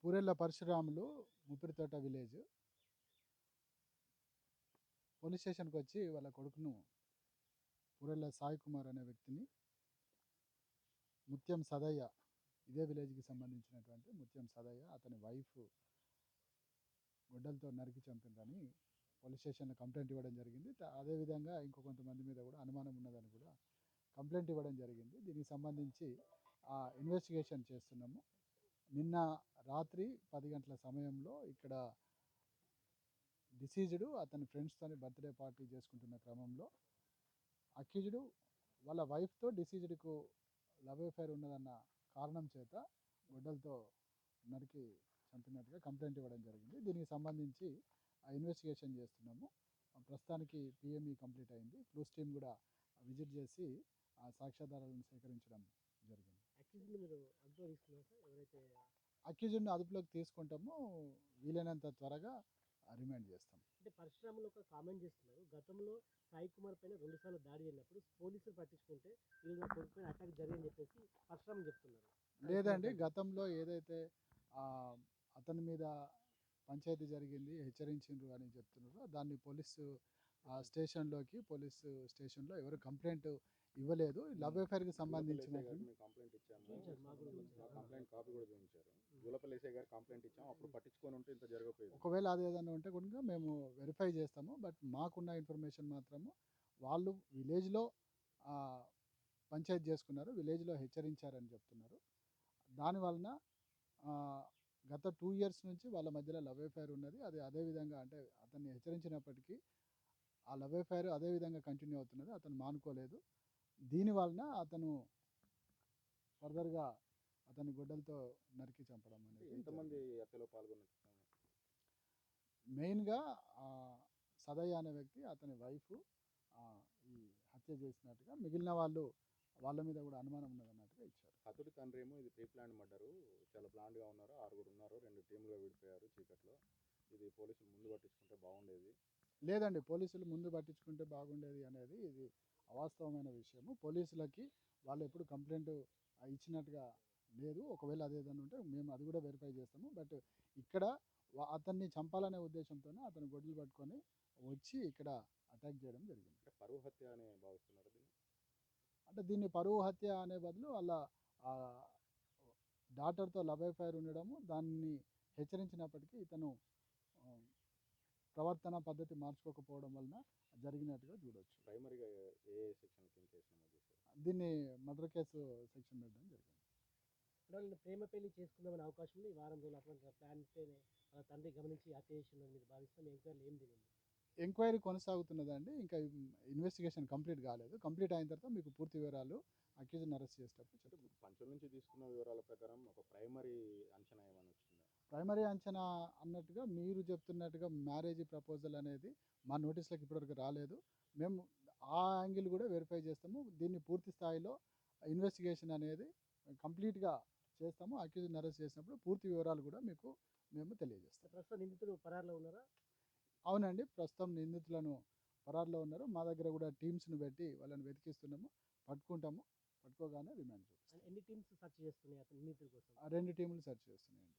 పూరెళ్ళ Parasuramulu Muppirithota village police స్టేషన్కి వచ్చి వాళ్ళ కొడుకును పూరెళ్ళ సాయి కుమార్ అనే వ్యక్తిని ముత్యం సదయ్య, ఇదే విలేజ్కి సంబంధించినటువంటి ముత్యం సదయ్య అతని వైఫ్ గొడ్డలతో నరికి చంపిందని పోలీస్ స్టేషన్లో కంప్లైంట్ ఇవ్వడం జరిగింది. అదేవిధంగా ఇంకో కొంతమంది మీద కూడా అనుమానం ఉన్నదని కూడా కంప్లైంట్ ఇవ్వడం జరిగింది. దీనికి సంబంధించి ఇన్వెస్టిగేషన్ చేస్తున్నాము. నిన్న రాత్రి 10 గంటల సమయంలో ఇక్కడ డిసీజ్డ్ అతని ఫ్రెండ్స్తో బర్త్డే పార్టీ చేసుకుంటున్న క్రమంలో అక్యూజ్డ్ వాళ్ళ వైఫ్తో డిసీజ్డ్కు లవ్ అఫైర్ ఉన్నదన్న కారణం చేత గొడ్డలతో నరికి చంపినట్టుగా కంప్లైంట్ ఇవ్వడం జరిగింది. దీనికి సంబంధించి ఇన్వెస్టిగేషన్ చేస్తున్నాము. ప్రస్తుతానికి పిఎంఈ కంప్లీట్ అయింది. క్లూస్ టీమ్ కూడా విజిట్ చేసి సాక్ష్యాధారాలను సేకరించడం జరిగింది. అక్యూజ్డ్ని అదుపులోకి తీసుకుంటాము, వీలైనంత త్వరగా రిమాండ్ చేస్తాం. అంటే పరశురాములు ఒక కామెంట్ చేస్తున్నారు, గతంలో సాయి కుమార్ పైన 2 సార్లు దాడి అయినప్పుడు పోలీసులు పట్టించుకుంటే వీళ్ళు నా కొడుకు పైన అటాక్ జరిగిందని చెప్పేసి పరశురాములు చెప్తున్నారు. లేదండి, గతంలో ఏదైతే అతని మీద పంచాయతీ జరిగింది, హెచ్చరించిండ్రు అని చెప్తున్నారు, దాన్ని పోలీసు స్టేషన్లో ఎవరు కంప్లైంట్ ఇవ్వలేదు. లవ్ అఫైర్కి సంబంధించిన కంప్లైంట్ కాపీ కూడా చూపించారు. జూలపల్లి ఎస్ఐ గారు కంప్లైంట్ ఇచ్చాము, అప్పుడు పట్టించుకొని ఉంటే ఇంత జరగకపోయేది. ఒకవేళ అది ఏదైనా ఉంటే కూడా మేము వెరిఫై చేస్తాము. బట్ మాకున్న ఇన్ఫర్మేషన్ మాత్రము వాళ్ళు విలేజ్లో పంచాయతీ చేసుకున్నారు, విలేజ్లో హెచ్చరించారని చెప్తున్నారు. దానివలన గత 2 years నుంచి వాళ్ళ మధ్యలో లవ్ అఫైర్ ఉన్నది. అది అదేవిధంగా అంటే అతన్ని హెచ్చరించినప్పటికీ ఆ లవ్ అఫైర్ అదేవిధంగా కంటిన్యూ అవుతున్నది. అతను మానుకోలేదు. దీనివలన అతను ఫర్దర్గా అతని గొడ్డలతో నరికి చంపడం అనేది. ఎంతమంది హత్యలో పాల్గొన్నారు? మెయిన్గా సదయ్య అనే వ్యక్తి, అతని వైఫ్ ఈ హత్య చేసినట్టుగా, మిగిలిన వాళ్ళ మీద కూడా అనుమానం ఉన్నదన్నట్టుగా ఇచ్చారు. హతుడి తండ్రి ఏమో ఇది ప్రీ ప్లాన్ మర్డరు, చాలా ప్లాన్గా ఉన్నారు, 6 ఉన్నారు, 2 టీములుగా విడిపోయారు చీకట్లో, ఇది పోలీసులు ముందు పట్టించుకుంటే బాగుండేది. లేదండి, పోలీసులు ముందు పట్టించుకుంటే బాగుండేది అనేది ఇది అవాస్తవమైన విషయము. పోలీసులకి వాళ్ళు ఎప్పుడు కంప్లైంట్ ఇచ్చినట్టుగా లేదు. ఒకవేళ అదేదన్నా ఉంటే మేము అది కూడా వెరిఫై చేస్తాము. బట్ ఇక్కడ అతన్ని చంపాలనే ఉద్దేశంతోనే అతను గొడ్డలు పట్టుకొని వచ్చి ఇక్కడ అటాక్ చేయడం జరిగింది. పరువు హత్య అని భావిస్తున్నారు దీన్ని? అంటే దీన్ని పరువు హత్య అనే బదులు వాళ్ళ డాటర్తో లవ్ అఫైర్ ఉండడము, దాన్ని హెచ్చరించినప్పటికీ ఇతను ప్రవర్తన పద్ధతి మార్చుకోకపోవడం వలన జరిగినట్టుగా చూడవచ్చు. ప్రైమరీగా ఏ సెక్షన్ కింద కేసు నమోదు చేశారు? దీన్ని మర్డర్ కేసు సెక్షన్ పెట్టడం జరిగింది. అంటే ప్రేమ పెళ్లి చేసుకుందామనే అవకాశం ఉంది. ఈ వారం రోజులు అటువంటి ప్లాన్ వాళ్ళ తండ్రి గమనించి హత్య చేసిందని మీరు భావిస్తాం. ఎంక్వైరీలు ఏం తెలియదు? ఎంక్వైరీ కొనసాగుతున్నదండి, ఇంకా ఇన్వెస్టిగేషన్ కంప్లీట్ కాలేదు. కంప్లీట్ అయిన తర్వాత మీకు పూర్తి వివరాలు అక్యూజ్ని అరెస్ట్ చేసేటప్పుడు చెప్తాను. పంచుల నుంచి తీసుకున్న వివరాల ప్రకారం ఒక ప్రైమరీ అంచనా ఏమైనా వచ్చిందా? ప్రైమరీ అంచనా అన్నట్టుగా మీరు చెప్తున్నట్టుగా మ్యారేజ్ ప్రపోజల్ అనేది మా నోటీసులకు ఇప్పటివరకు రాలేదు. మేము ఆ యాంగిల్ కూడా వెరిఫై చేస్తాము. దీన్ని పూర్తి స్థాయిలో ఇన్వెస్టిగేషన్ అనేది కంప్లీట్గా చేస్తాము. అక్యూజ్ని అరెస్ట్ చేసినప్పుడు పూర్తి వివరాలు కూడా మీకు మేము తెలియజేస్తాం. ప్రస్తుతం నిందితులు పరారులో ఉన్నారా? అవునండి, ప్రస్తుతం నిందితులను పరారులో ఉన్నారు. మా దగ్గర కూడా టీమ్స్ను పెట్టి వాళ్ళని వెతికిస్తున్నాము, పట్టుకుంటాము. పట్టుకోగానే రిమాండ్ చూపిస్తాం. ఎన్ని టీమ్స్ సెర్చ్ చేస్తున్నాయి అతని నిందితుల కోసం? 2 టీములు సెర్చ్ చేస్తున్నాయండి.